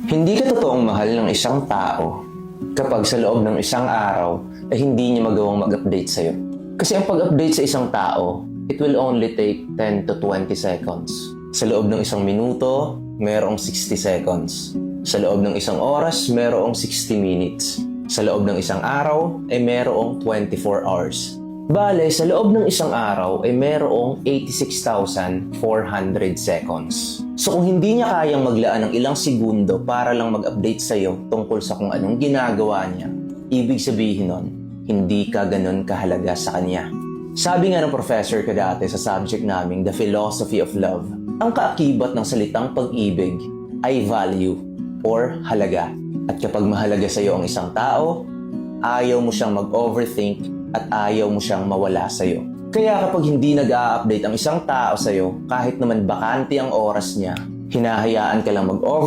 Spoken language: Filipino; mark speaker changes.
Speaker 1: Hindi ka totoong mahal ng isang tao kapag sa loob ng isang araw ay hindi niya magawang mag-update sa'yo. Kasi ang pag-update sa isang tao, it will only take 10 to 20 seconds. Sa loob ng isang minuto, mayroong 60 seconds. Sa loob ng isang oras, mayroong 60 minutes. Sa loob ng isang araw, ay mayroong 24 hours. Bale, sa loob ng isang araw ay mayroong 86,400 seconds. So kung hindi niya kayang maglaan ng ilang segundo para lang mag-update sa'yo tungkol sa kung anong ginagawa niya, ibig sabihin nun, hindi ka ganun kahalaga sa kanya. Sabi nga ng professor ko dati sa subject naming The Philosophy of Love, ang kaakibat ng salitang pag-ibig ay value or halaga. At kapag mahalaga sa'yo ang isang tao, ayaw mo siyang mag-overthink at ayaw mo siyang mawala sa'yo. Kaya kapag hindi nag-a-update ang isang tao sa'yo, kahit naman bakante ang oras niya, hinahayaan ka lang mag-overthink